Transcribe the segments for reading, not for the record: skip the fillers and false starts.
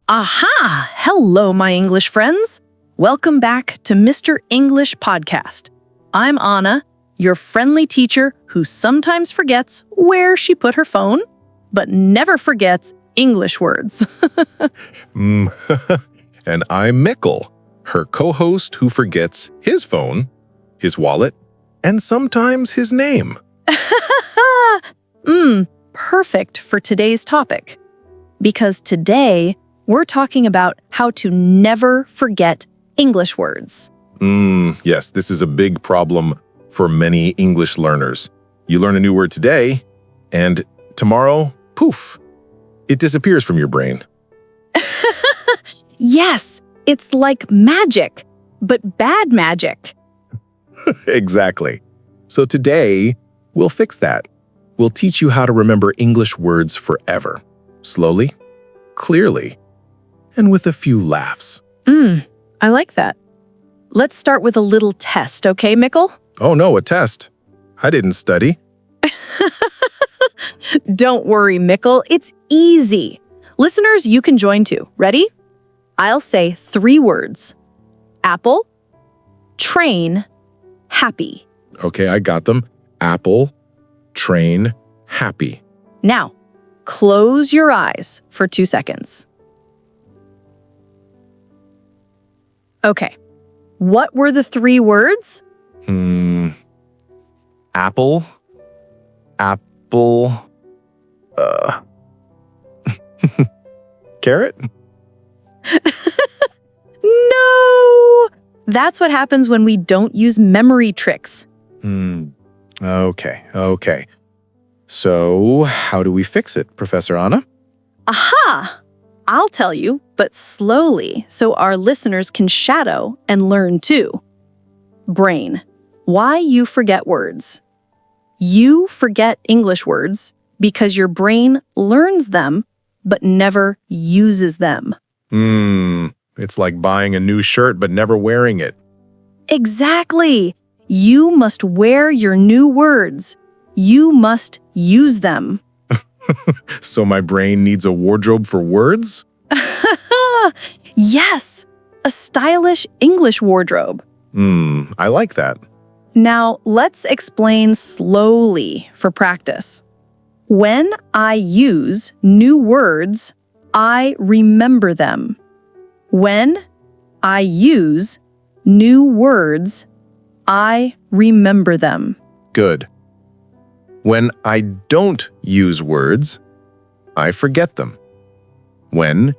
Aha! Hello, my English friends. Welcome back to Mr. English Podcast. I'm Anna, your friendly teacher who sometimes forgets where she put her phone, but never forgets English words. And I'm Mikel, her co-host who forgets his phone, his wallet, and sometimes his name. Perfect for today's topic. Because today, we're talking about how to never forget English words. Yes, this is a big problem for many English learners. You learn a new word today, and tomorrow, poof, it disappears from your brain. Yes, it's like magic, but bad magic. Exactly. So today, we'll fix that. We'll teach you how to remember English words forever. Slowly, clearly, and with a few laughs. I like that. Let's start with a little test, okay, Mikel? Oh no, a test. I didn't study. Don't worry, Mikel. It's easy. Listeners, you can join too. Ready? I'll say 3 words. Apple, train, happy. Okay, I got them. Apple, train, happy. Now, close your eyes for 2 seconds. Okay. What were the 3 words? Apple, carrot? No! That's what happens when we don't use memory tricks. Okay. So, how do we fix it, Professor Anna? Aha! I'll tell you, but slowly so our listeners can shadow and learn too. Brain. Why you forget words. You forget English words because your brain learns them but never uses them. It's like buying a new shirt but never wearing it. Exactly. You must wear your new words. You must use them. So my brain needs a wardrobe for words? Yes, a stylish English wardrobe. I like that. Now, let's explain slowly for practice. When I use new words, I remember them. When I use new words, I remember them. Good. When I don't use words, I forget them. When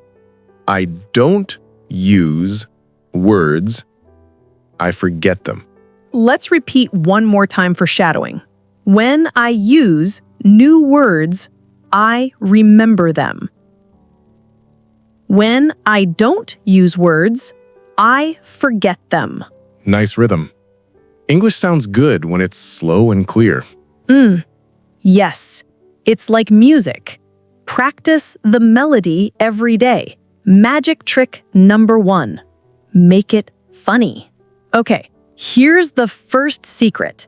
I don't use words, I forget them. Let's repeat one more time for shadowing. When I use new words, I remember them. When I don't use words, I forget them. Nice rhythm. English sounds good when it's slow and clear. Yes, it's like music. Practice the melody every day. Magic trick number 1. Make it funny. Okay, here's the first secret.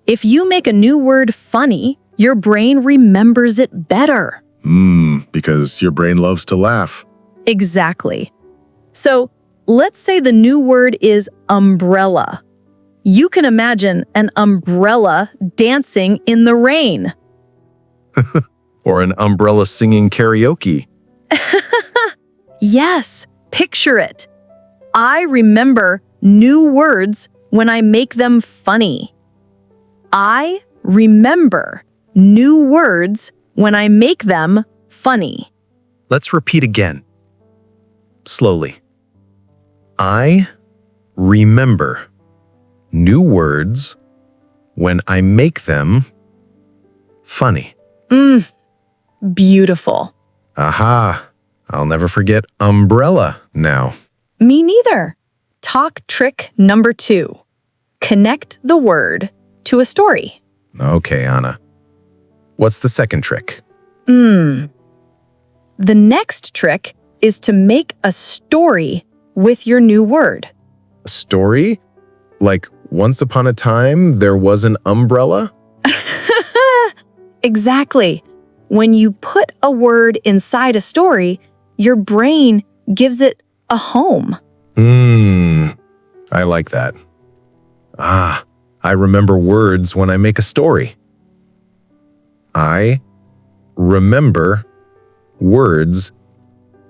If you make a new word funny, your brain remembers it better. Because your brain loves to laugh. Exactly. So, let's say the new word is umbrella. You can imagine an umbrella dancing in the rain. Or an umbrella singing karaoke. Yes, picture it. I remember new words when I make them funny. I remember new words when I make them funny. Let's repeat again. Slowly. I remember new words when I make them funny. Beautiful. Aha! I'll never forget umbrella now. Me neither. Talk trick number 2. Connect the word to a story. Okay, Anna. What's the second trick? The next trick is to make a story with your new word. A story? Like, once upon a time, there was an umbrella? Exactly. When you put a word inside a story, your brain gives it a home. I like that. I remember words when I make a story. I remember words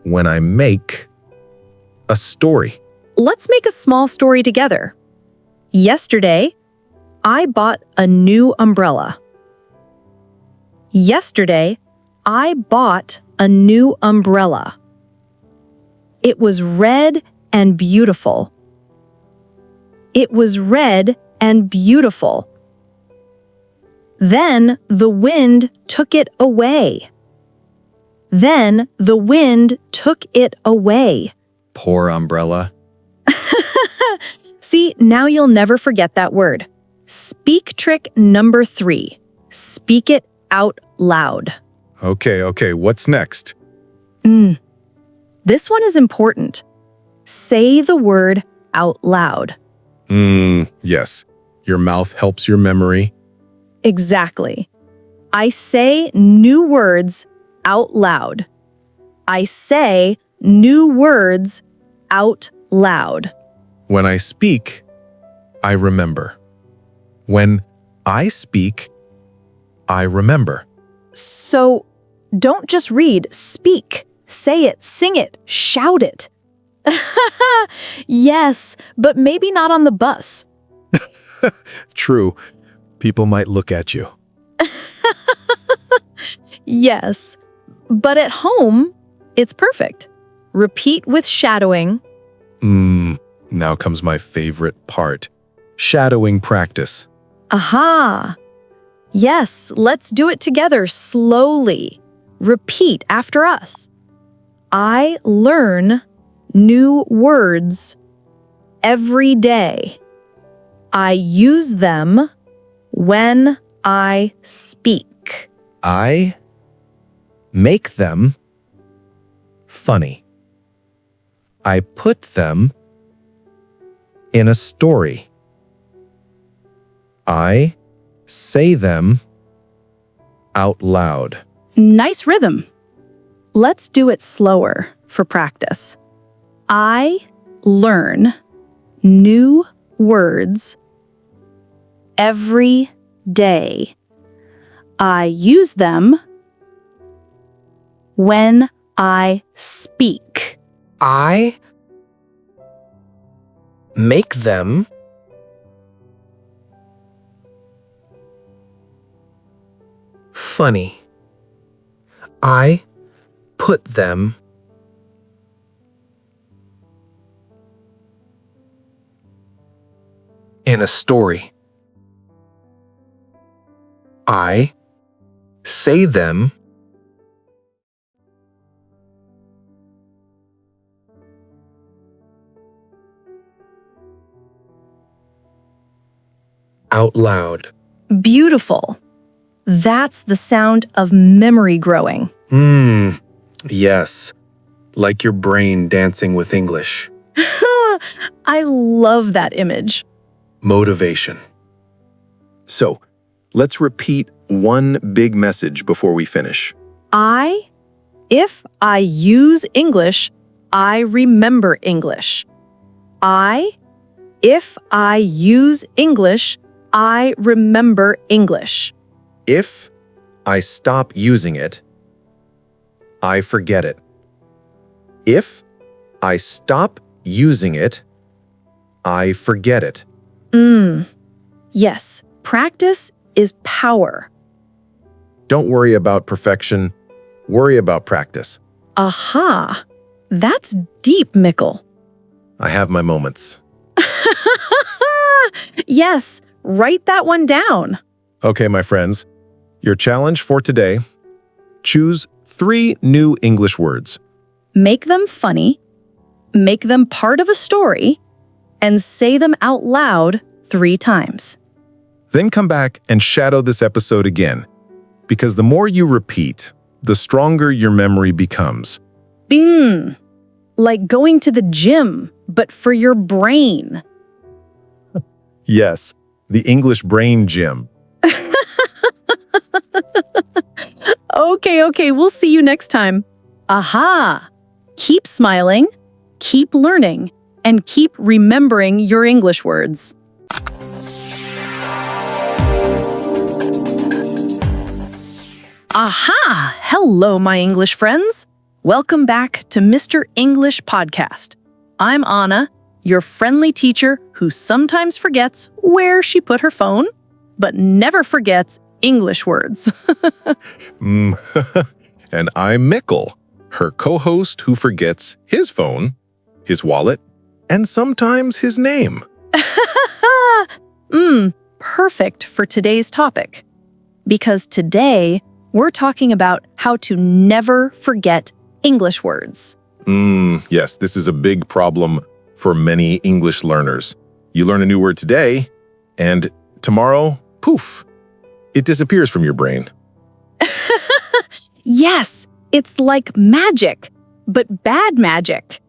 when I make a story. Let's make a small story together. Yesterday, I bought a new umbrella. Yesterday, I bought a new umbrella. It was red and beautiful. It was red and beautiful. Then the wind took it away. Then the wind took it away. Poor umbrella. See, now you'll never forget that word. Speak trick number 3. Speak it out loud. Okay, what's next? This one is important. Say the word out loud. Yes. Your mouth helps your memory. Exactly. I say new words out loud. I say new words out loud. When I speak, I remember. When I speak, I remember. So don't just read, speak. Say it, sing it, shout it. Yes, but maybe not on the bus. True. People might look at you. Yes, but at home, it's perfect. Repeat with shadowing. Now comes my favorite part. Shadowing practice. Aha! Yes, let's do it together slowly. Repeat after us. I learn new words every day. I use them when I speak. I make them funny. I put them in a story. I say them out loud. Nice rhythm. Let's do it slower for practice. I learn new words every day. I use them when I speak. I make them funny. I put them in a story. I say them out loud. Beautiful. That's the sound of memory growing. Yes. Like your brain dancing with English. I love that image. Motivation. So, let's repeat one big message before we finish. If I use English, I remember English. If I use English, I remember English. If I stop using it, I forget it. If I stop using it, I forget it. Yes, practice is power. Don't worry about perfection. Worry about practice. Aha! That's deep, Mikel. I have my moments. Yes, write that one down. Okay, my friends. Your challenge for today: choose 3 new English words. Make them funny, make them part of a story, and say them out loud 3 times. Then come back and shadow this episode again, because the more you repeat, the stronger your memory becomes. Like going to the gym, but for your brain. Yes, the English brain gym. Okay, we'll see you next time. Aha! Keep smiling, keep learning, and keep remembering your English words. Aha! Hello, my English friends. Welcome back to Mr. English Podcast. I'm Anna, your friendly teacher who sometimes forgets where she put her phone, but never forgets English words. And I'm Mikel, her co-host who forgets his phone, his wallet, and sometimes his name. Perfect for today's topic. Because today, we're talking about how to never forget English words. Yes, this is a big problem for many English learners. You learn a new word today, and tomorrow, poof, it disappears from your brain. Yes, it's like magic, but bad magic.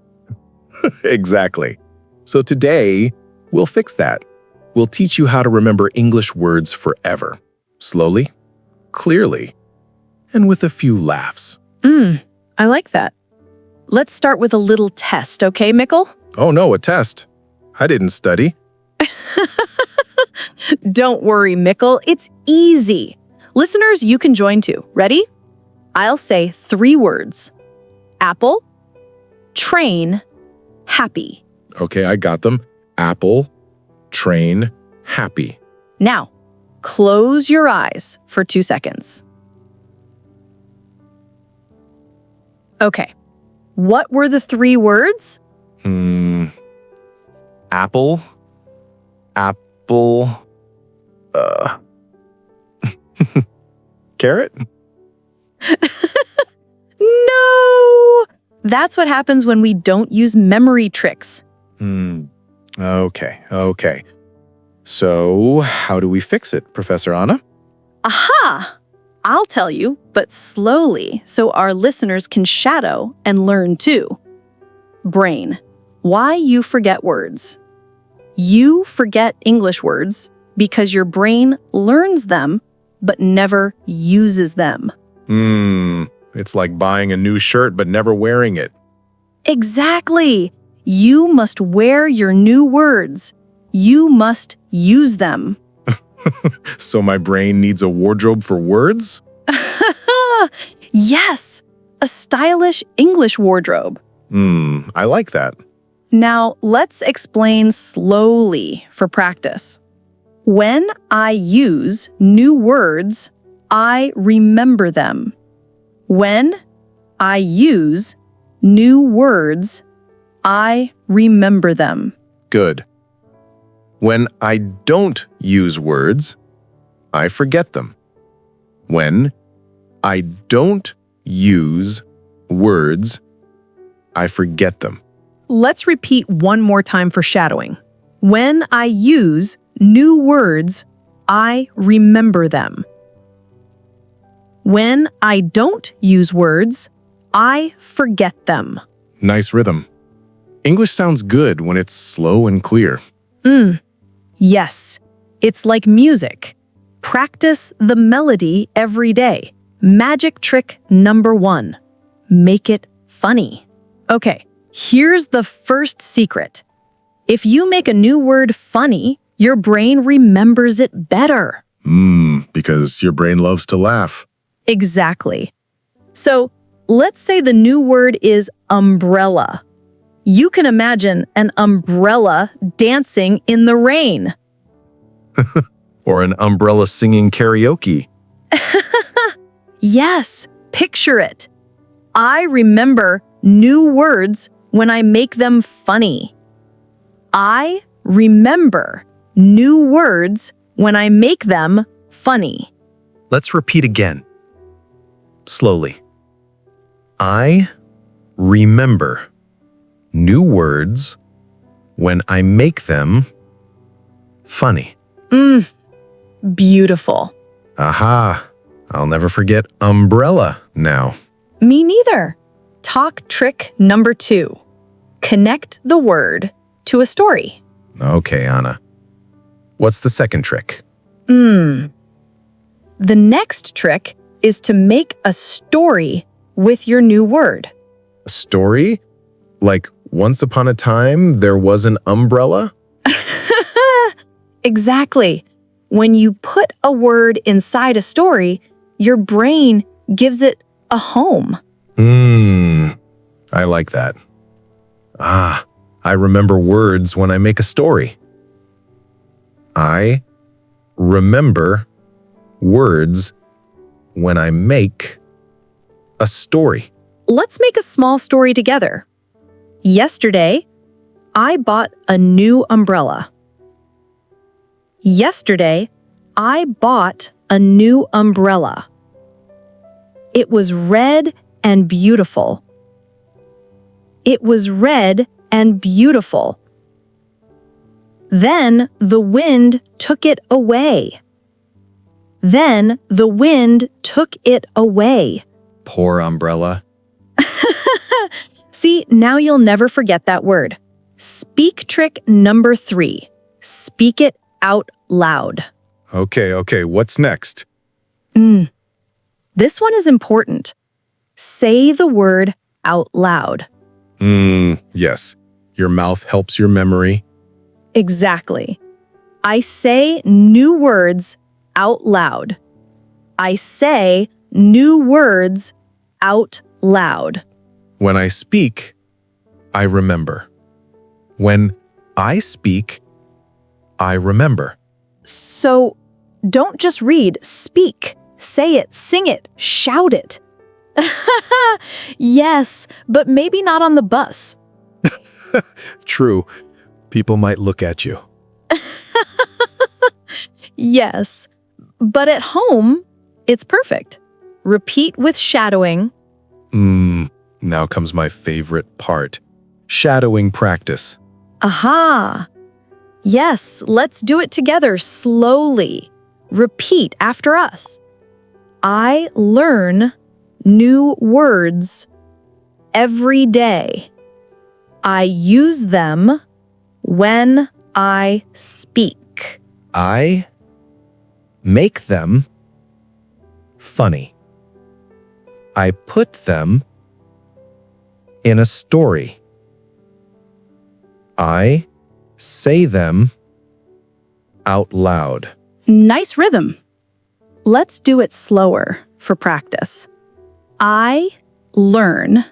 Exactly. So today, we'll fix that. We'll teach you how to remember English words forever. Slowly, clearly, and with a few laughs. I like that. Let's start with a little test, okay, Mikel? Oh no, a test. I didn't study. Don't worry, Mikel. It's easy. Listeners, you can join too. Ready? I'll say 3 words. Apple, train, happy. Okay, I got them. Apple, train, happy. Now, close your eyes for 2 seconds. Okay. What were the 3 words? Apple, carrot? No! That's what happens when we don't use memory tricks. Okay. So, how do we fix it, Professor Anna? Aha! I'll tell you, but slowly so our listeners can shadow and learn too. Brain. Why you forget words. You forget English words because your brain learns them but never uses them. It's like buying a new shirt but never wearing it. Exactly. You must wear your new words. You must use them. So my brain needs a wardrobe for words? Yes, a stylish English wardrobe. I like that. Now, let's explain slowly for practice. When I use new words, I remember them. When I use new words, I remember them. Good. When I don't use words, I forget them. When I don't use words, I forget them. Let's repeat one more time for shadowing. When I use new words, I remember them. When I don't use words, I forget them. Nice rhythm. English sounds good when it's slow and clear. Yes, it's like music. Practice the melody every day. Magic trick number 1. Make it funny. Okay, here's the first secret. If you make a new word funny, your brain remembers it better. Because your brain loves to laugh. Exactly. So, let's say the new word is umbrella. You can imagine an umbrella dancing in the rain. Or an umbrella singing karaoke. Yes, picture it. I remember new words when I make them funny. I remember new words when I make them funny. Let's repeat again. Slowly. I remember new words when I make them funny. Beautiful. Aha! I'll never forget umbrella now. Me neither. Talk trick number 2. Connect the word to a story. Okay, Anna. What's the second trick? The next trick is to make a story with your new word. A story? Like, once upon a time, there was an umbrella? Exactly. When you put a word inside a story, your brain gives it a home. I like that. I remember words when I make a story. I remember words when I make a story. Let's make a small story together. Yesterday, I bought a new umbrella. Yesterday, I bought a new umbrella. It was red and beautiful. It was red and beautiful. Then the wind took it away. Then the wind took it away. Poor umbrella. See, now you'll never forget that word. Speak trick number 3. Speak it out loud. Okay, what's next? This one is important. Say the word out loud. Yes. Your mouth helps your memory. Exactly. I say new words out loud. I say new words out loud. When I speak, I remember. When I speak, I remember. So don't just read, speak. Say it, sing it, shout it. Yes, but maybe not on the bus. True. People might look at you. Yes, but at home, it's perfect. Repeat with shadowing. Now comes my favorite part. Shadowing practice. Aha! Yes, let's do it together slowly. Repeat after us. I learn new words every day. I use them when I speak. I make them funny. I put them in a story. I say them out loud. Nice rhythm. Let's do it slower for practice. I learn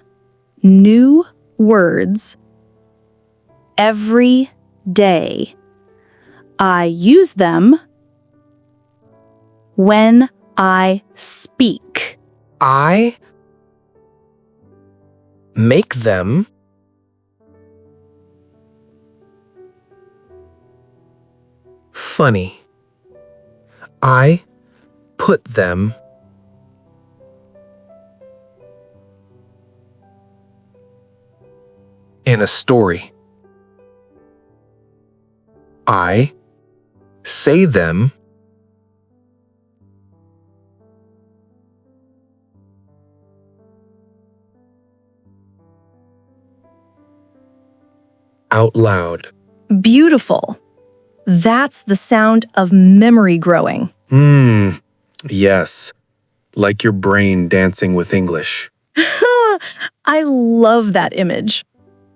new words every day. I use them when I speak. I make them funny. I put them in a story. I say them out loud. Beautiful. That's the sound of memory growing. Yes. Like your brain dancing with English. I love that image.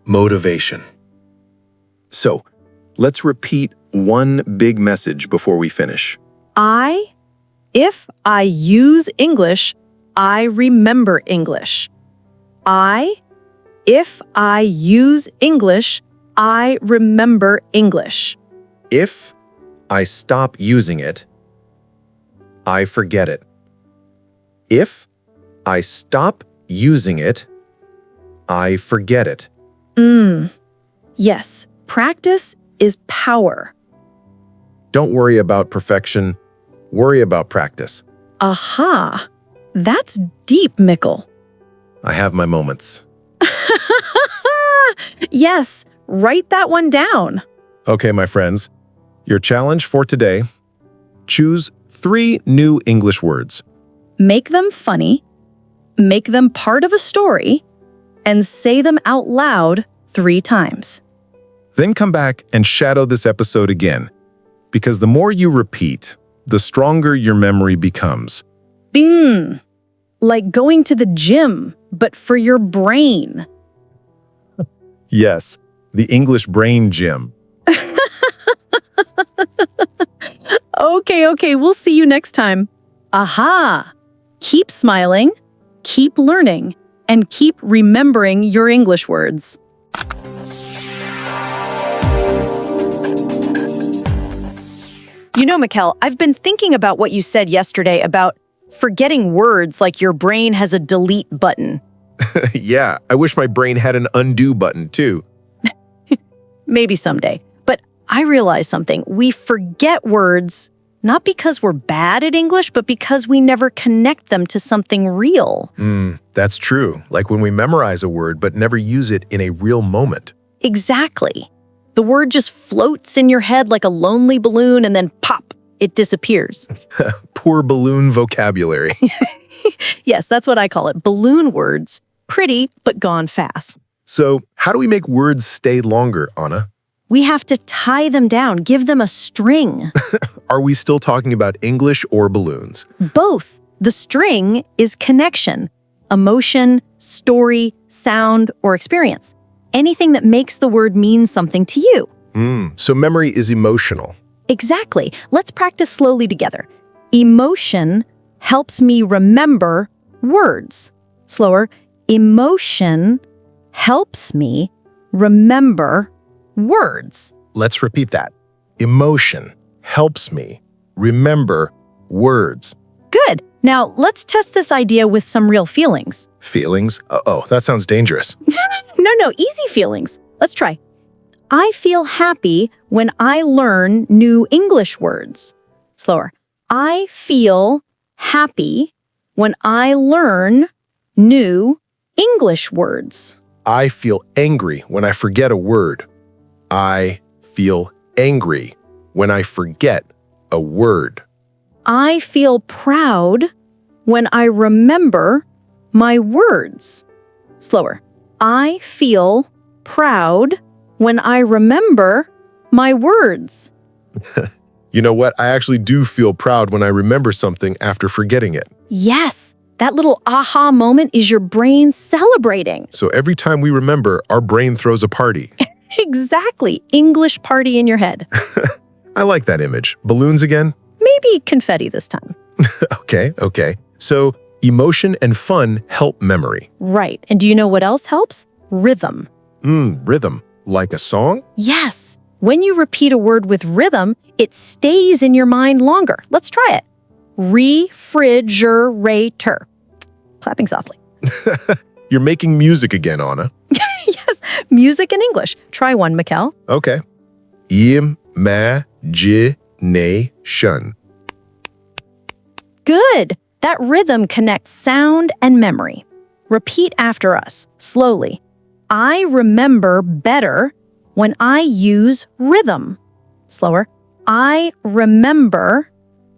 Motivation. So, let's repeat one big message before we finish. If I use English, I remember English. If I use English, I remember English. If I stop using it, I forget it. If I stop using it, I forget it. Yes, practice is power. Don't worry about perfection. Worry about practice. Aha! That's deep, Mikel. I have my moments. Yes, write that one down. Okay, my friends. Your challenge for today: choose 3 new English words. Make them funny, make them part of a story, and say them out loud 3 times. Then come back and shadow this episode again, because the more you repeat, the stronger your memory becomes. Like going to the gym. but for your brain. Yes, the English brain gym. Okay, we'll see you next time. Aha! Keep smiling, keep learning, and keep remembering your English words. You know, Mikel, I've been thinking about what you said yesterday about forgetting words like your brain has a delete button. Yeah, I wish my brain had an undo button too. Maybe someday. But I realized something. We forget words not because we're bad at English, but because we never connect them to something real. That's true. Like when we memorize a word but never use it in a real moment. Exactly. The word just floats in your head like a lonely balloon and then pop, it disappears. Poor balloon vocabulary. Yes, that's what I call it. Balloon words. Pretty, but gone fast. So, how do we make words stay longer, Anna? We have to tie them down, give them a string. Are we still talking about English or balloons? Both. The string is connection, emotion, story, sound, or experience. Anything that makes the word mean something to you. So memory is emotional. Exactly. Let's practice slowly together. Emotion helps me remember words. Slower. Emotion helps me remember words. Let's repeat that. Emotion helps me remember words. Good. Now, let's test this idea with some real feelings. Feelings? Uh-oh, that sounds dangerous. No, easy feelings. Let's try. I feel happy when I learn new English words. Slower. I feel happy when I learn new English words. I feel angry when I forget a word. I feel angry when I forget a word. I feel proud when I remember my words. Slower. I feel proud when I remember my words. You know what? I actually do feel proud when I remember something after forgetting it. Yes, that little aha moment is your brain celebrating. So every time we remember, our brain throws a party. Exactly. English party in your head. I like that image. Balloons again? Maybe confetti this time. Okay. So emotion and fun help memory. Right. And do you know what else helps? Rhythm. Rhythm. Like a song? Yes. When you repeat a word with rhythm, it stays in your mind longer. Let's try it. Refrigerator. Clapping softly. You're making music again, Anna. Yes, music in English. Try one, Mikel. Okay. Imagination. Good. That rhythm connects sound and memory. Repeat after us, slowly. I remember better when I use rhythm. Slower. I remember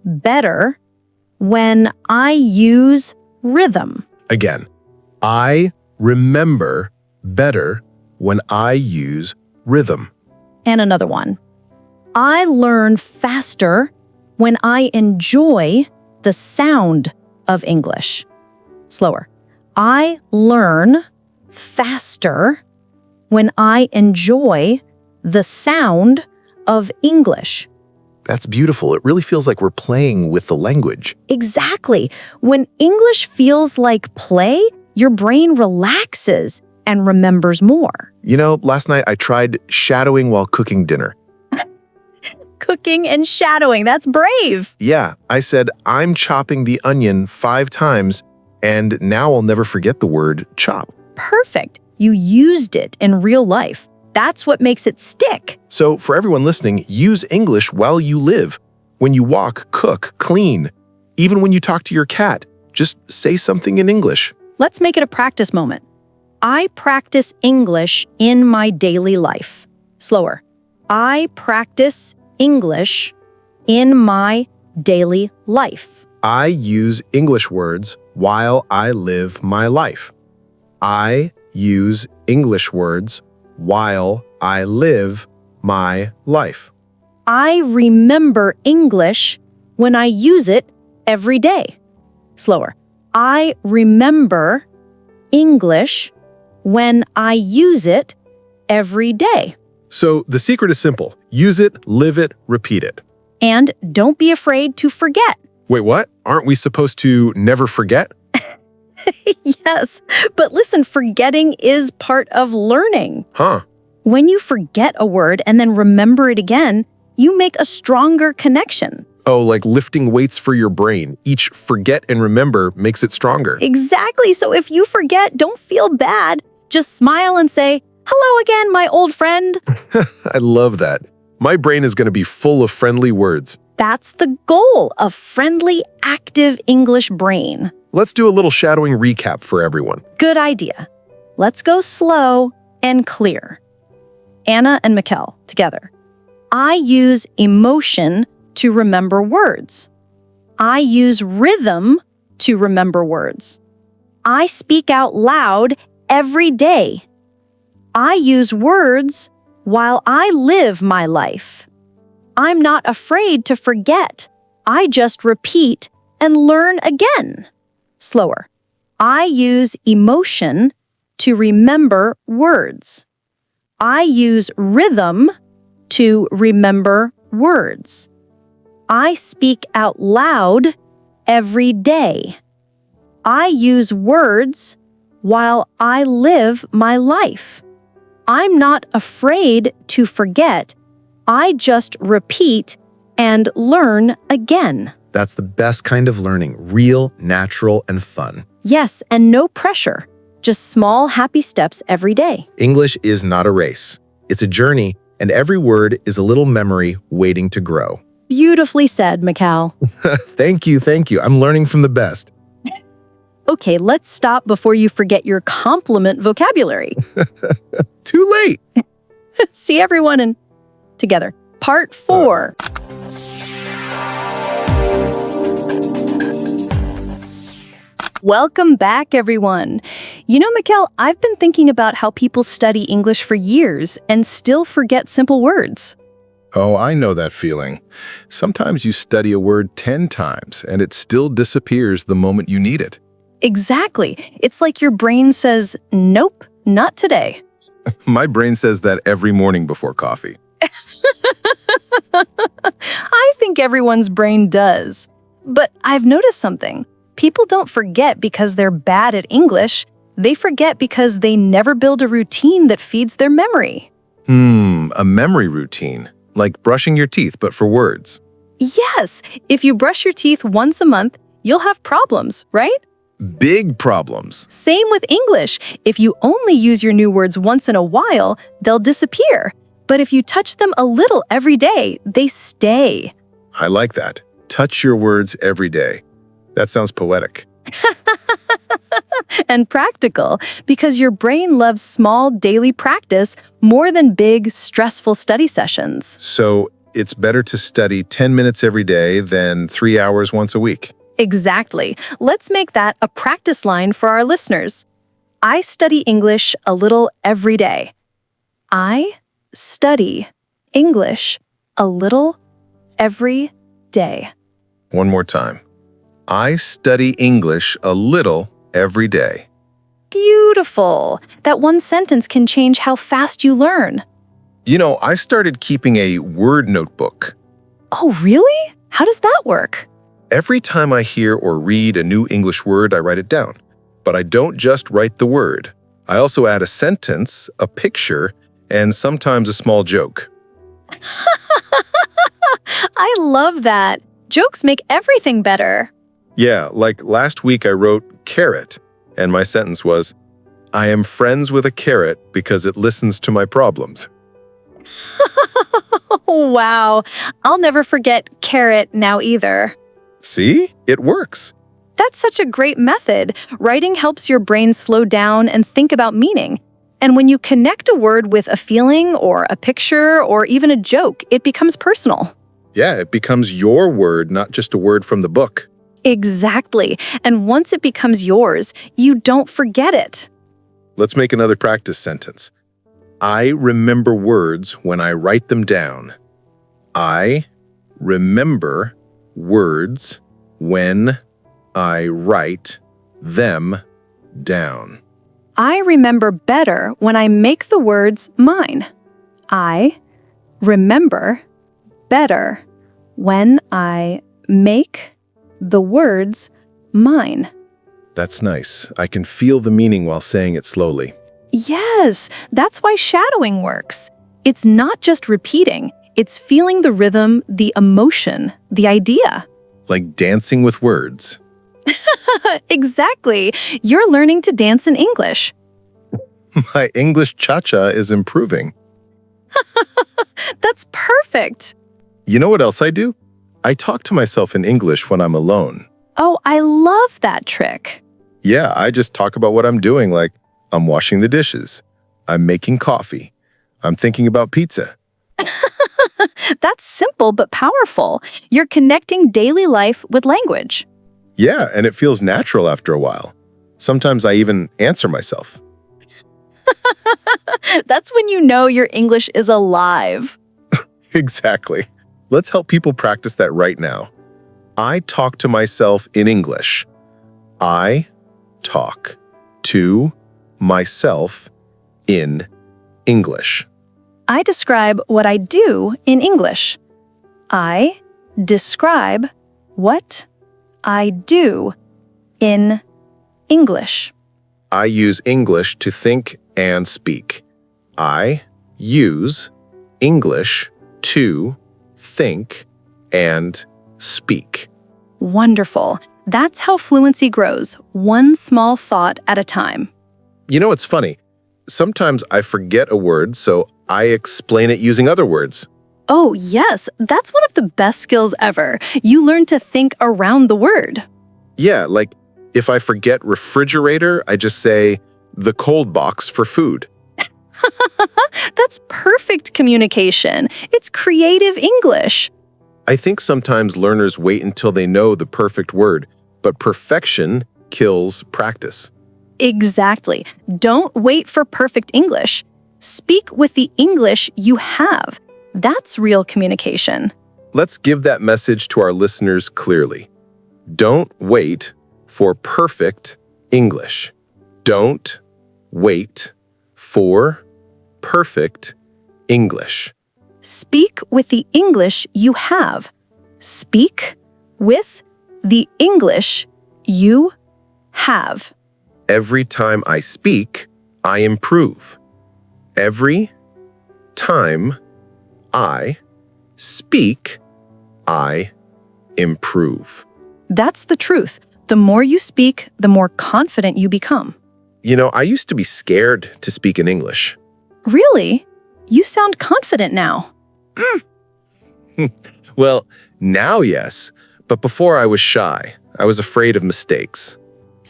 better when I use rhythm. Again. I remember better when I use rhythm. And another one. I learn faster when I enjoy the sound of English. Slower. I learn faster when I enjoy the sound of English. That's beautiful. It really feels like we're playing with the language. Exactly. When English feels like play, your brain relaxes and remembers more. You know, last night I tried shadowing while cooking dinner. Cooking and shadowing, that's brave. Yeah, I said, I'm chopping the onion 5 times, and now I'll never forget the word chop. Perfect. You used it in real life. That's what makes it stick. So for everyone listening, use English while you live. When you walk, cook, clean. Even when you talk to your cat, just say something in English. Let's make it a practice moment. I practice English in my daily life. Slower. I practice English in my daily life. I use English words while I live my life. I use English words while I live my life. I remember English when I use it every day. Slower. I remember English when I use it every day. So the secret is simple. Use it, live it, repeat it. And don't be afraid to forget. Wait, what? Aren't we supposed to never forget? Yes, but listen, forgetting is part of learning. Huh. When you forget a word and then remember it again, you make a stronger connection. Oh, like lifting weights for your brain. Each forget and remember makes it stronger. Exactly. So if you forget, don't feel bad. Just smile and say, "Hello again, my old friend." I love that. My brain is going to be full of friendly words. That's the goal of friendly, active English brain. Let's do a little shadowing recap for everyone. Good idea. Let's go slow and clear. Anna and Mikel, together. I use emotion to remember words. I use rhythm to remember words. I speak out loud every day. I use words while I live my life. I'm not afraid to forget. I just repeat and learn again. Slower. I use emotion to remember words. I use rhythm to remember words. I speak out loud every day. I use words while I live my life. I'm not afraid to forget. I just repeat and learn again. That's the best kind of learning, real, natural, and fun. Yes, and no pressure. Just small, happy steps every day. English is not a race. It's a journey, and every word is a little memory waiting to grow. Beautifully said, Mikel. Thank you. I'm learning from the best. Okay, let's stop before you forget your compliment vocabulary. Too late. See everyone and together. Part 4. Welcome back, everyone. You know, Mikel, I've been thinking about how people study English for years and still forget simple words. Oh, I know that feeling. Sometimes you study a word 10 times and it still disappears the moment you need it. Exactly. It's like your brain says, nope, not today. My brain says that every morning before coffee. I think everyone's brain does. But I've noticed something. People don't forget because they're bad at English. They forget because they never build a routine that feeds their memory. A memory routine. Like brushing your teeth, but for words. Yes, if you brush your teeth once a month, you'll have problems, right? Big problems. Same with English. If you only use your new words once in a while, they'll disappear. But if you touch them a little every day, they stay. I like that. Touch your words every day. That sounds poetic. And practical, because your brain loves small daily practice more than big, stressful study sessions. So it's better to study 10 minutes every day than 3 hours once a week. Exactly. Let's make that a practice line for our listeners. I study English a little every day. I study English a little every day. One more time. I study English a little every day. Beautiful. That one sentence can change how fast you learn. You know, I started keeping a word notebook. Oh, really? How does that work? Every time I hear or read a new English word, I write it down. But I don't just write the word. I also add a sentence, a picture, and sometimes a small joke. I love that. Jokes make everything better. Yeah, like last week I wrote carrot, and my sentence was, I am friends with a carrot because it listens to my problems. Wow. I'll never forget carrot now either. See? It works. That's such a great method. Writing helps your brain slow down and think about meaning. And when you connect a word with a feeling or a picture or even a joke, it becomes personal. Yeah, it becomes your word, not just a word from the book. Exactly. And once it becomes yours, you don't forget it. Let's make another practice sentence. I remember words when I write them down. I remember words when I write them down. I remember better when I make the words mine. I remember better when I make the words mine. That's nice. I can feel the meaning while saying it slowly. Yes, that's why shadowing works. It's not just repeating, it's feeling the rhythm, the emotion, the idea. Like dancing with words. Exactly. You're learning to dance in English. My English cha-cha is improving. That's perfect. You know what else I do? I talk to myself in English when I'm alone. Oh, I love that trick. Yeah, I just talk about what I'm doing, like I'm washing the dishes, I'm making coffee, I'm thinking about pizza. That's simple but powerful. You're connecting daily life with language. Yeah, and it feels natural after a while. Sometimes I even answer myself. That's when you know your English is alive. Exactly. Let's help people practice that right now. I talk to myself in English. I talk to myself in English. I describe what I do in English. I describe what I do in English. I use English to think and speak. I use English to think and speak. Wonderful. That's how fluency grows, one small thought at a time. You know, it's funny. Sometimes I forget a word, so I explain it using other words. Oh, yes, that's one of the best skills ever. You learn to think around the word. Yeah, like if I forget refrigerator, I just say the cold box for food. That's perfect communication. It's creative English. I think sometimes learners wait until they know the perfect word, but perfection kills practice. Exactly. Don't wait for perfect English. Speak with the English you have. That's real communication. Let's give that message to our listeners clearly. Don't wait for perfect English. Don't wait for perfect English. Speak with the English you have. Speak with the English you have. Every time I speak, I improve. Every time I speak, I improve. That's the truth. The more you speak, the more confident you become. You know, I used to be scared to speak in English. Really? You sound confident now. Well, now yes, but before I was shy. I was afraid of mistakes.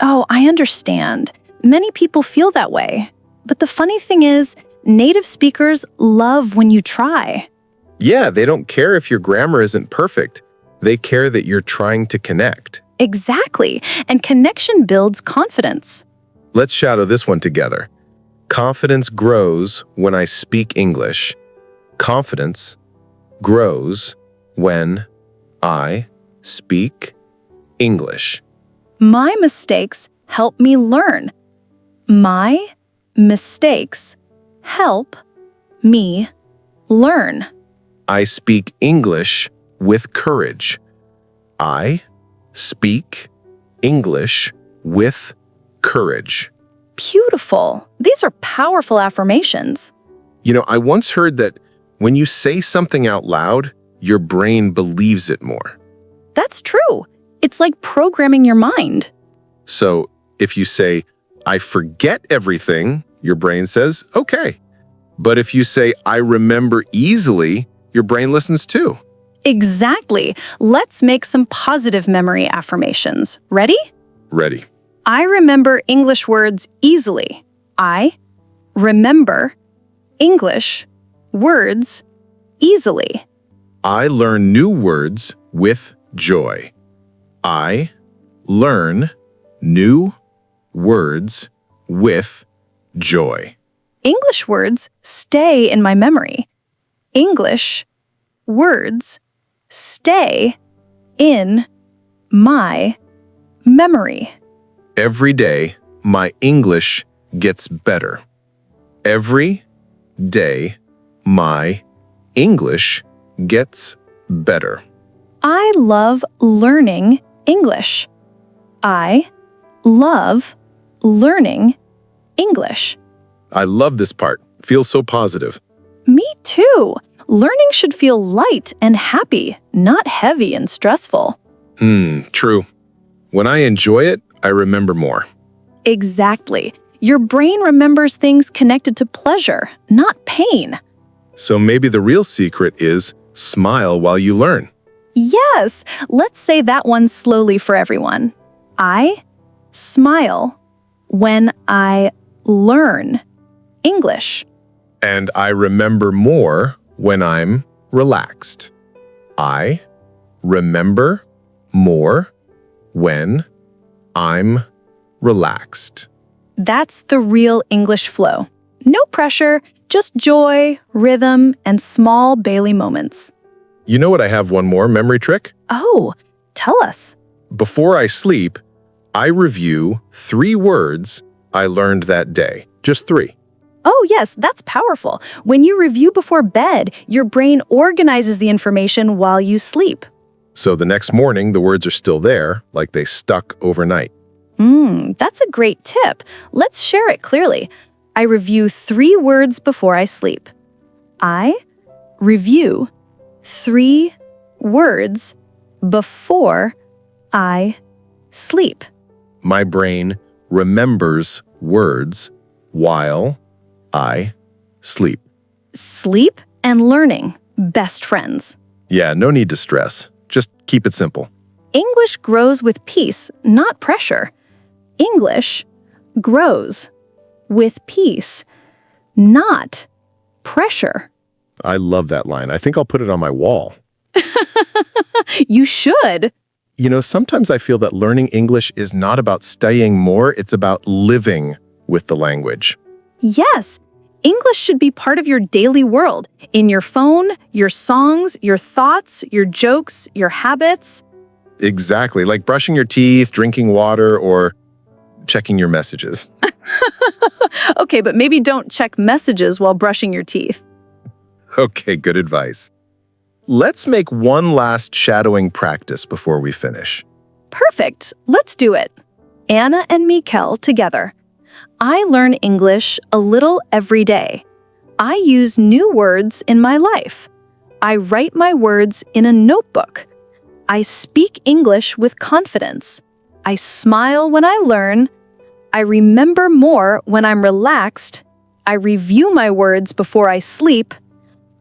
Oh, I understand. Many people feel that way. But the funny thing is, native speakers love when you try. Yeah, they don't care if your grammar isn't perfect. They care that you're trying to connect. Exactly. And connection builds confidence. Let's shadow this one together. Confidence grows when I speak English. Confidence grows when I speak English. My mistakes help me learn. My mistakes help me learn. I speak English with courage. I speak English with courage. Beautiful. These are powerful affirmations. You know, I once heard that when you say something out loud, your brain believes it more. That's true. It's like programming your mind. So if you say, I forget everything, your brain says, okay. But if you say, I remember easily, your brain listens too. Exactly. Let's make some positive memory affirmations. Ready? Ready. I remember English words easily. I remember English words easily. I learn new words with joy. I learn new words with joy. English words stay in my memory. English words stay in my memory. Every day, my English gets better. Every day, my English gets better. I love learning English. I love learning English. I love this part. Feels so positive. Me too. Learning should feel light and happy, not heavy and stressful. True. When I enjoy it, I remember more. Exactly. Your brain remembers things connected to pleasure, not pain. So maybe the real secret is smile while you learn. Yes, let's say that one slowly for everyone. I smile when I learn English. And I remember more when I'm relaxed. I remember more when I'm relaxed. That's the real English flow. No pressure, just joy, rhythm, and small Bailey moments. You know what? I have one more memory trick. Oh, tell us. Before I sleep, I review 3 words I learned that day. Just 3. Oh, yes, that's powerful. When you review before bed, your brain organizes the information while you sleep. So the next morning, the words are still there, like they stuck overnight. That's a great tip. Let's share it clearly. I review 3 words before I sleep. I review 3 words before I sleep. My brain remembers words while I sleep. Sleep and learning, best friends. Yeah, no need to stress. Just keep it simple. English grows with peace, not pressure. English grows with peace, not pressure. I love that line. I think I'll put it on my wall. You should. You know, sometimes I feel that learning English is not about studying more, it's about living with the language. Yes, English should be part of your daily world, in your phone, your songs, your thoughts, your jokes, your habits. Exactly, like brushing your teeth, drinking water, or checking your messages. Okay, but maybe don't check messages while brushing your teeth. Okay, good advice. Let's make one last shadowing practice before we finish. Perfect. Let's do it. Anna and Mikel together. I learn English a little every day. I use new words in my life. I write my words in a notebook. I speak English with confidence. I smile when I learn. I remember more when I'm relaxed. I review my words before I sleep.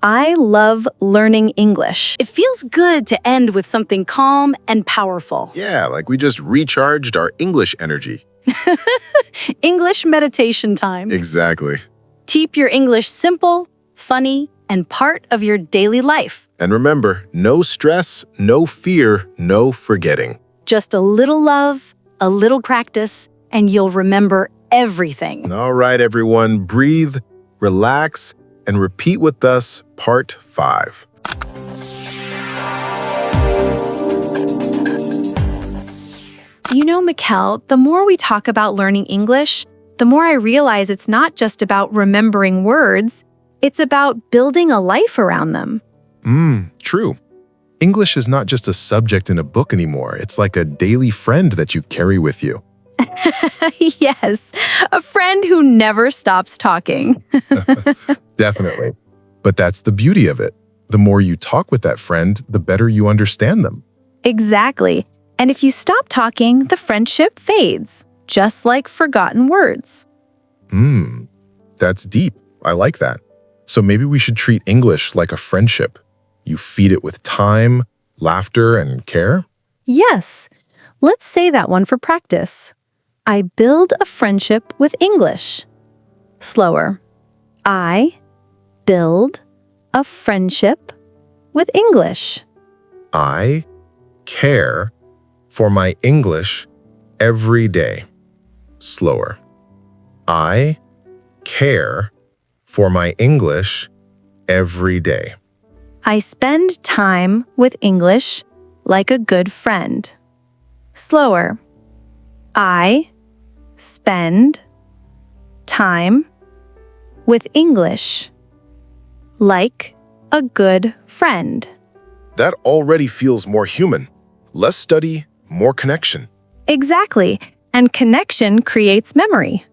I love learning English. It feels good to end with something calm and powerful. Yeah, like we just recharged our English energy. English meditation time. Exactly. Keep your English simple, funny, and part of your daily life. And remember, no stress, no fear, no forgetting. Just a little love, a little practice, and you'll remember everything. All right, everyone, breathe, relax, and repeat with us part 5. You know, Mikel, the more we talk about learning English, the more I realize it's not just about remembering words, it's about building a life around them. True. English is not just a subject in a book anymore. It's like a daily friend that you carry with you. Yes, a friend who never stops talking. Definitely. But that's the beauty of it. The more you talk with that friend, the better you understand them. Exactly. And if you stop talking, the friendship fades, just like forgotten words. That's deep. I like that. So maybe we should treat English like a friendship. You feed it with time, laughter, and care. Yes. Let's say that one for practice. I build a friendship with English. Slower. I build a friendship with English. I care for my English every day. Slower. I care for my English every day. I spend time with English like a good friend. Slower. I spend time with English, like a good friend. That already feels more human. Less study, more connection. Exactly, and connection creates memory.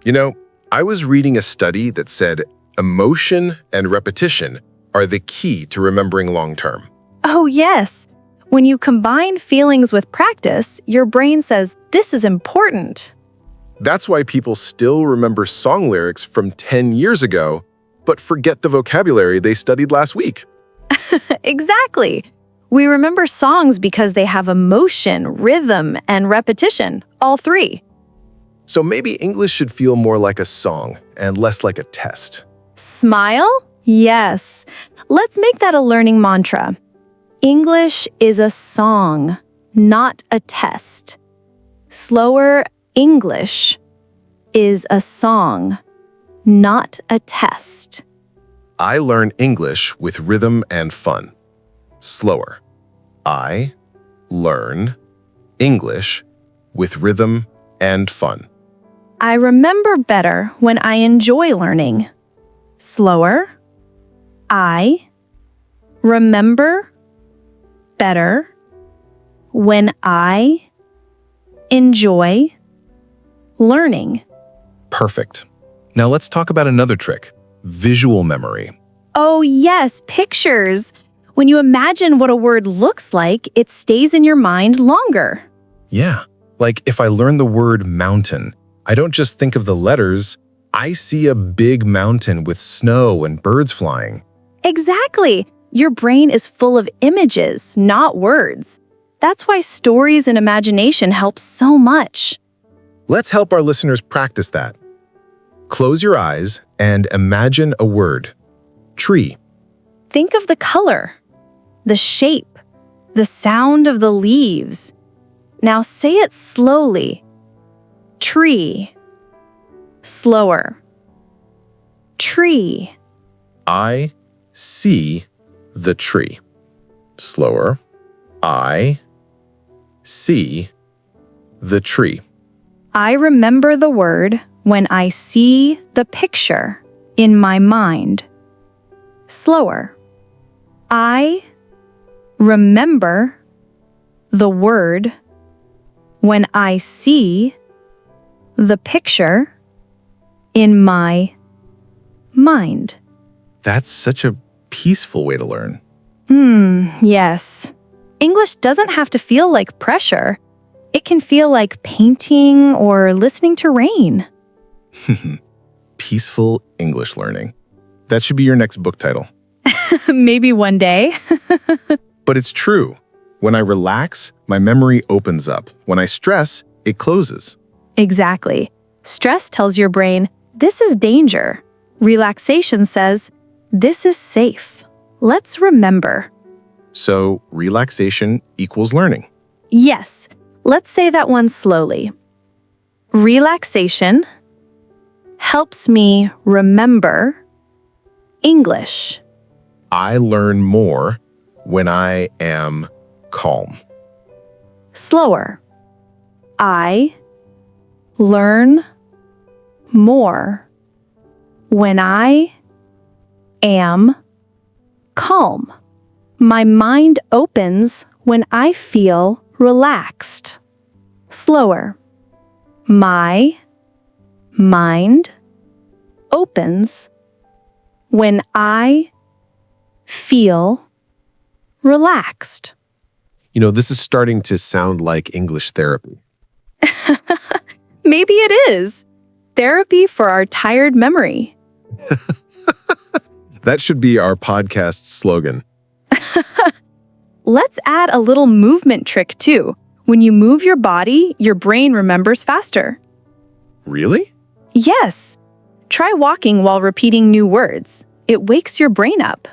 You know, I was reading a study that said emotion and repetition are the key to remembering long-term. Oh, yes. When you combine feelings with practice, your brain says, this is important. That's why people still remember song lyrics from 10 years ago, but forget the vocabulary they studied last week. Exactly. We remember songs because they have emotion, rhythm, and repetition, all three. So maybe English should feel more like a song and less like a test. Smile? Yes. Let's make that a learning mantra. English is a song, not a test. Slower English is a song, not a test. I learn English with rhythm and fun. Slower. I learn English with rhythm and fun. I remember better when I enjoy learning. Slower. I remember better when I enjoy learning. Perfect. Now let's talk about another trick, visual memory. Oh, yes, pictures. When you imagine what a word looks like, it stays in your mind longer. Yeah, like if I learn the word mountain, I don't just think of the letters, I see a big mountain with snow and birds flying. Exactly. Your brain is full of images, not words. That's why stories and imagination help so much. Let's help our listeners practice that. Close your eyes and imagine a word. Tree. Think of the color, the shape, the sound of the leaves. Now say it slowly. Tree. Slower. Tree. I see the tree. Slower. I see the tree. I remember the word when I see the picture in my mind. Slower. I remember the word when I see the picture in my mind. That's such a peaceful way to learn. Yes. English doesn't have to feel like pressure. It can feel like painting or listening to rain. Peaceful English learning. That should be your next book title. Maybe one day. But it's true. When I relax, my memory opens up. When I stress, it closes. Exactly. Stress tells your brain, this is danger. Relaxation says, this is safe. Let's remember. So relaxation equals learning. Yes. Let's say that one slowly. Relaxation helps me remember English. I learn more when I am calm. Slower. I learn more when I am calm. My mind opens when I feel relaxed. Slower. My mind opens when I feel relaxed. You know, this is starting to sound like English therapy. Maybe it is. Therapy for our tired memory. That should be our podcast slogan. Let's add a little movement trick too. When you move your body, your brain remembers faster. Really? Yes. Try walking while repeating new words. It wakes your brain up.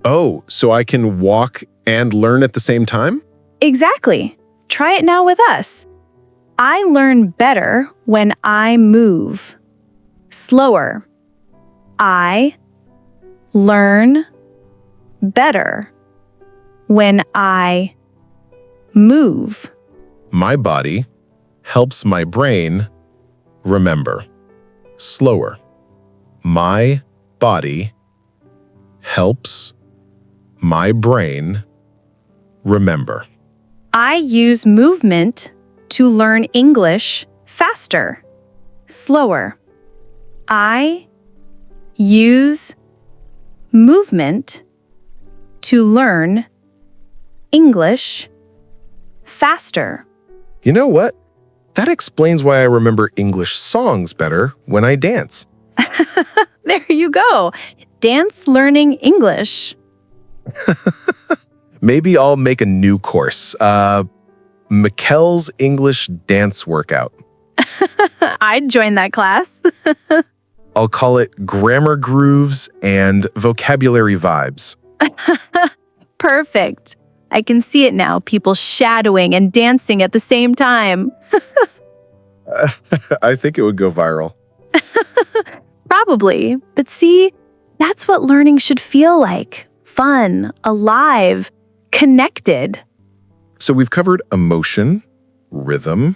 Oh, so I can walk and learn at the same time? Exactly. Try it now with us. I learn better when I move. Slower. I learn better when I move. My body helps my brain remember. Slower. My body helps my brain remember. I use movement to learn English faster. Slower. I use movement to learn English faster. You know what? That explains why I remember English songs better when I dance. There you go. Dance learning English. Maybe I'll make a new course. Mikel's English dance workout. I'd join that class. I'll call it Grammar Grooves and Vocabulary Vibes. Perfect. I can see it now, people shadowing and dancing at the same time. I think it would go viral. Probably. But see, that's what learning should feel like. Fun, alive, connected. So we've covered emotion, rhythm,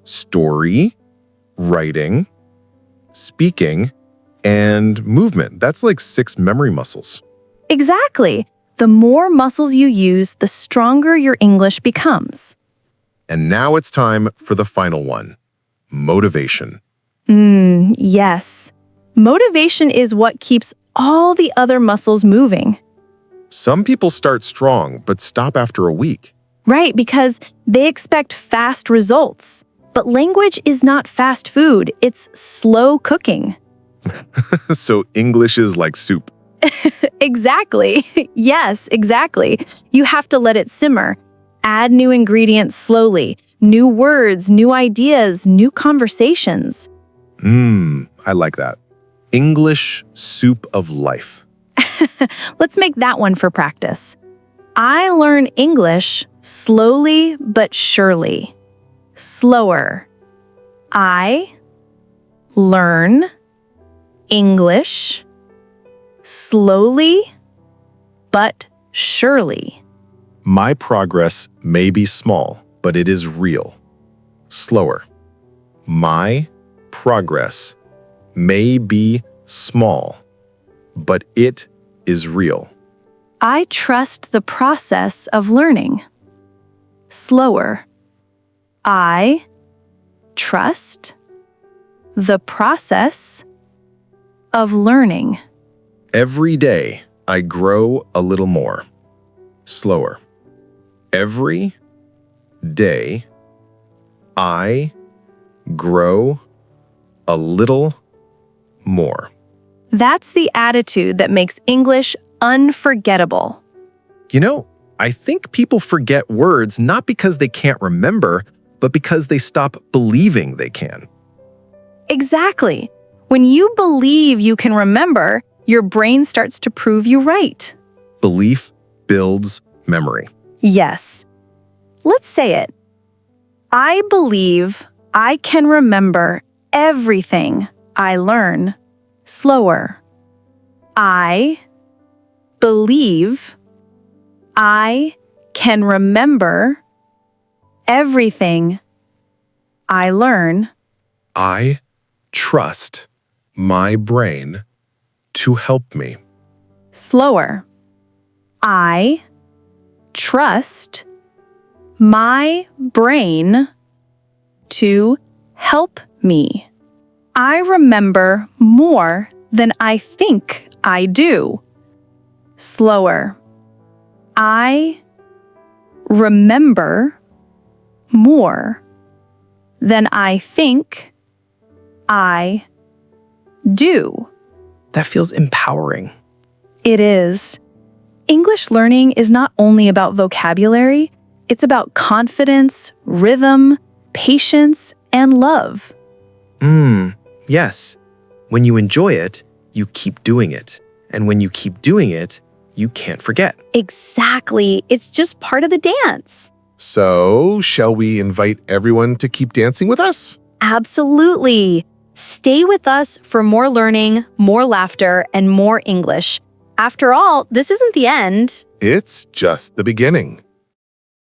story, writing, speaking, and movement. That's like 6 memory muscles. Exactly. The more muscles you use, the stronger your English becomes. And now it's time for the final one, motivation. Yes. Motivation is what keeps all the other muscles moving. Some people start strong, but stop after a week. Right, because they expect fast results. But language is not fast food, it's slow cooking. So English is like soup. Exactly. Yes, exactly. You have to let it simmer. Add new ingredients slowly. New words, new ideas, new conversations. I like that. English soup of life. Let's make that one for practice. I learn English slowly but surely. Slower. I learn English slowly but surely. My progress may be small, but it is real. Slower. My progress may be small, but it is real. I trust the process of learning. Slower. I trust the process of learning. Every day, I grow a little more. Slower. Every day, I grow a little more. That's the attitude that makes English unforgettable. You know, I think people forget words not because they can't remember, but because they stop believing they can. Exactly. When you believe you can remember, your brain starts to prove you right. Belief builds memory. Yes. Let's say it. I believe I can remember everything I learn slower. I believe I can remember everything I learn. I trust my brain to help me. Slower. I trust my brain to help me. I remember more than I think I do. Slower. I remember more than I think I do. That feels empowering. It is. English learning is not only about vocabulary, it's about confidence, rhythm, patience, and love. Yes. When you enjoy it, you keep doing it. And when you keep doing it, you can't forget. Exactly. It's just part of the dance. So, shall we invite everyone to keep dancing with us? Absolutely. Stay with us for more learning, more laughter, and more English. After all, this isn't the end. It's just the beginning.